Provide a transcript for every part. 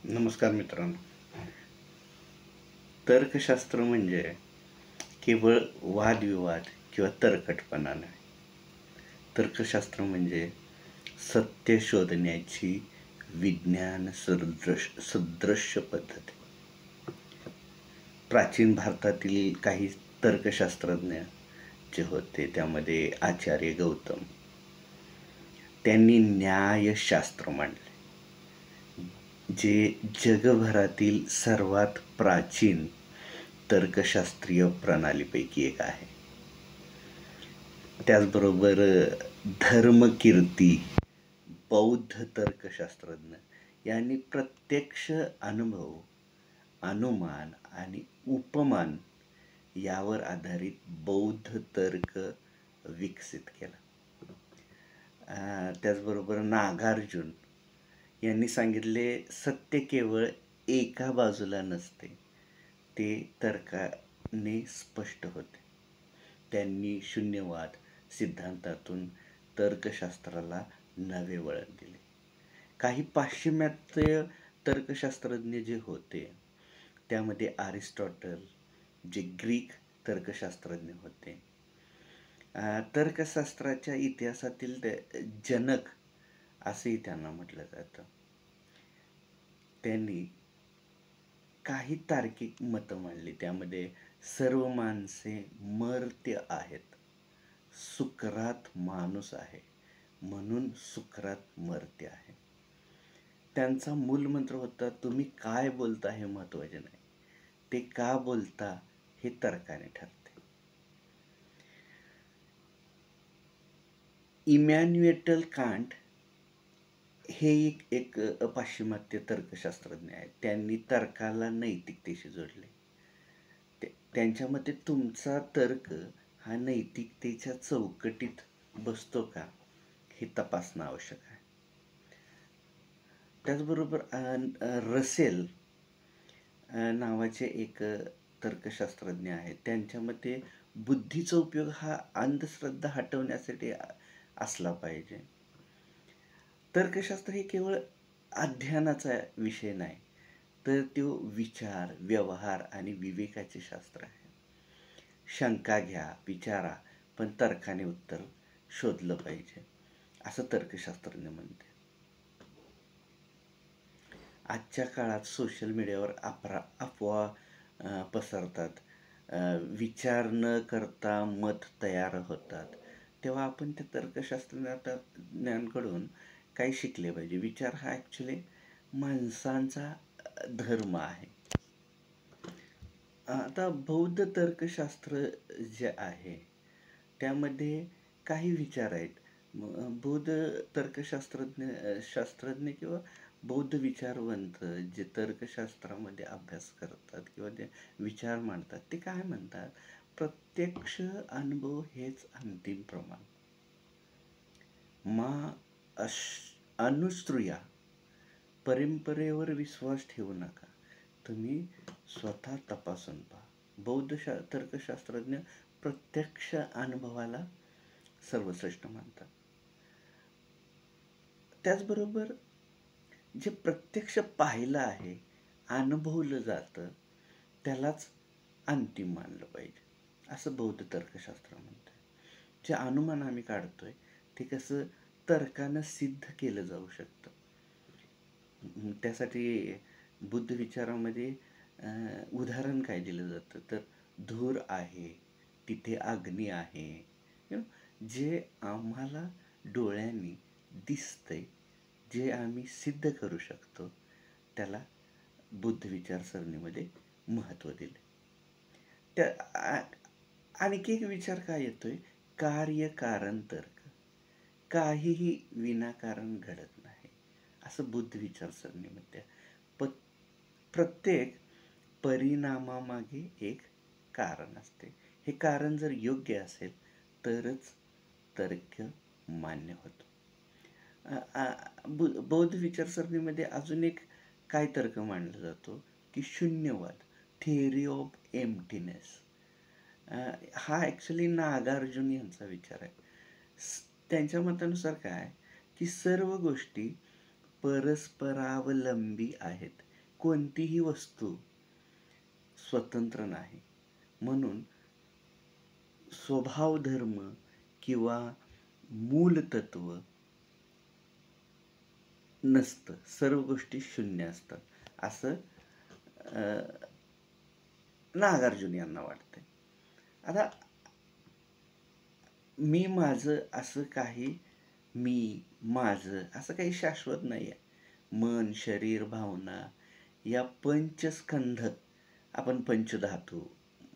नमस्कार मित्रांनो. तर्कशास्त्र म्हणजे केवळ वादविवाद किंवा तर्कटपणा नाही. तर्कशास्त्र म्हणजे सत्य शोधण्याची विज्ञान सदृश्य पद्धत. प्राचीन भारतातील काही तर्कशास्त्रज्ञ जे होते त्यामध्ये आचार्य गौतम, त्यांनी न्यायशास्त्र मांडले, जे जगभरातील सर्वात प्राचीन तर्कशास्त्रीय प्रणालीपैकी एक आहे. त्याचबरोबर धर्मकीर्ती बौद्ध तर्कशास्त्रज्ञ यांनी प्रत्यक्ष अनुभव, अनुमान आणि उपमान यावर आधारित बौद्ध तर्क विकसित केला. त्याचबरोबर नागार्जुन यांनी सांगितले, सत्य केवळ एका बाजूला नसते, ते तर्काने स्पष्ट होते. त्यांनी शून्यवाद सिद्धांतातून तर्कशास्त्राला नवे वळण दिले. काही पाश्चिमात्य तर्कशास्त्रज्ञ जे होते त्यामध्ये अरिस्टॉटल, जे ग्रीक तर्कशास्त्रज्ञ होते, तर्कशास्त्राच्या इतिहासातील जनक असेही त्यांना म्हटलं जातं. त्यांनी काही तार्किक मतं मांडली. त्यामध्ये सर्व माणसे मर्त्य आहेत, सुकरात माणूस आहे म्हणून सुकरात मर्त्य आहे. त्यांचा मूलमंत्र होता, तुम्ही काय बोलता हे महत्त्वाचे नाही, ते का बोलता हे तर्काने ठरते. इमॅन्युएल कांट हे एक पाश्चिमात्य तर्कशास्त्रज्ञ आहेत. त्यांनी तर्काला नैतिकतेशी जोडले. त्यांच्या मते तुमचा तर्क हा नैतिकतेच्या चौकटीत बसतो का हे तपासणं आवश्यक आहे. त्याचबरोबर रसेल नावाचे एक तर्कशास्त्रज्ञ आहेत. त्यांच्या मते बुद्धीचा उपयोग हा अंधश्रद्धा हटवण्यासाठी असला पाहिजे. तर्कशास्त्र हे केवळ अध्ययनाचा विषय नाही, तर तो विचार, व्यवहार आणि विवेकाचे शास्त्र आहे. शंका घ्या, विचारा, पण तर्काने उत्तर शोधलं पाहिजे, असं तर्कशास्त्रज्ञ म्हणते. आजच्या काळात सोशल मीडियावर अफवा पसरतात, विचार न करता मत तयार होतात. तेव्हा आपण त्या तर्कशास्त्रज्ञांकडून काही शिकले पाहिजे. विचार हा ॲक्च्युली माणसांचा धर्म आहे. आता बौद्ध तर्कशास्त्र जे आहे त्यामध्ये काही विचार आहेत. बौद्ध शास्त्रज्ञ किंवा बौद्ध विचारवंत जे तर्कशास्त्रामध्ये अभ्यास करतात किंवा ते विचार मांडतात, ते काय म्हणतात, प्रत्यक्ष अनुभव हेच अंतिम प्रमाण. अनुश्रूया, परंपरेवर विश्वास ठेवू नका, तुम्ही स्वतः तपासून पहा. बौद्ध तर्कशास्त्रज्ञ प्रत्यक्ष अनुभवाला सर्वश्रेष्ठ मानतात. त्याचबरोबर जे प्रत्यक्ष पाहिलं आहे, अनुभवलं जातं, त्यालाच अंतिम मानलं पाहिजे, असं बौद्ध तर्कशास्त्र म्हणतं. जे अनुमान आम्ही काढतोय ते कसं तर्कानं सिद्ध केलं जाऊ शकतं. त्यासाठी बुद्ध विचारामध्ये उदाहरण काय दिलं जातं, तर धूर आहे, तिथे अग्नी आहे, जे आम्हाला डोळ्यांनी दिसतंय, जे आम्ही सिद्ध करू शकतो, त्याला बुद्ध विचारसरणीमध्ये महत्त्व दिले. त्या आणखी एक विचार काय येतोय, कार्यकारण तर्क. काहीही विनाकारण घडत नाही, असं बुद्ध विचारसरणीमध्ये. प्रत्येक परिणामामागे एक कारण असते. हे कारण जर योग्य असेल तरच तर्क मान्य होतो. बौद्ध विचारसरणीमध्ये अजून एक काय तर्क मांडला जातो की शून्यवाद, थिअरी ऑफ एम्प्टीनेस. हा ॲक्च्युली नागार्जुन यांचा विचार आहे. त्यांच्या मतानुसार काय की सर्व गोष्टी परस्परावलंबी आहेत, कोणतीही वस्तू स्वतंत्र नाही. म्हणून स्वभाव धर्म किंवा मूलतत्व नसतं. सर्व गोष्टी शून्य असतात. असं नागार्जुन यांना वाटतंय. आता मी माझं असं काही माझं असं काही शाश्वत नाही आहे. मन, शरीर, भावना या पंचस्कंध आपण पंचधातू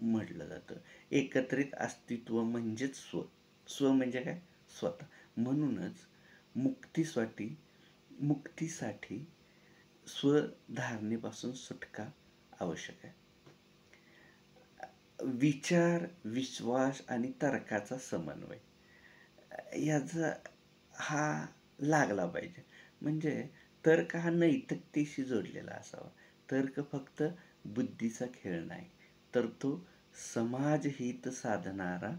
म्हटलं जातं. एकत्रित अस्तित्व म्हणजेच स्व. स्व म्हणजे काय? स्वतः. म्हणूनच मुक्तीसाठी स्वधारणेपासून सुटका आवश्यक आहे. विचार, विश्वास आणि तर्काचा समन्वय याचा हा लागला पाहिजे. म्हणजे तर्क हा नैतिकतेशी जोडलेला असावा. तर्क फक्त बुद्धीचा खेळ नाही, तर तो समाजहित साधणारा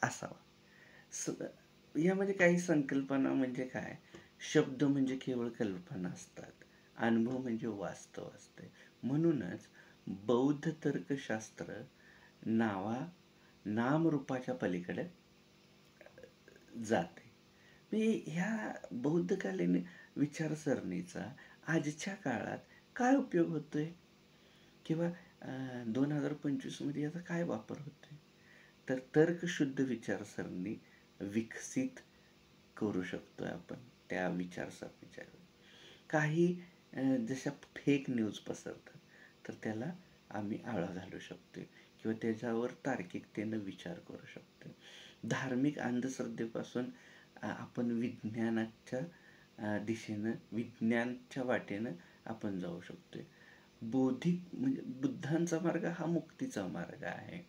असावा. यामध्ये काही संकल्पना म्हणजे काय? शब्द म्हणजे केवळ कल्पना असतात. अनुभव म्हणजे वास्तव असते. म्हणूनच बौद्ध तर्कशास्त्र नामरूपाच्या पलीकडे जाते. ह्या बौद्धकालीन विचारसरणीचा आजच्या काळात काय उपयोग होतोय? किंवा 2025 मध्ये याचा काय वापर होतोय? तर तर्कशुद्ध विचारसरणी विकसित करू शकतोय आपण त्या विचारसरणीच्या. काही जशा फेक न्यूज पसरतात, तर त्याला आम्ही आळा घालू शकतो किंवा त्याच्यावर तार्किकतेनं विचार करू शकतो. धार्मिक अंधश्रद्धेपासून आपण विज्ञानाच्या दिशेनं, विज्ञानच्या वाटेनं आपण जाऊ शकतो. बौद्धिक म्हणजे बुद्धांचा मार्ग हा मुक्तीचा मार्ग आहे.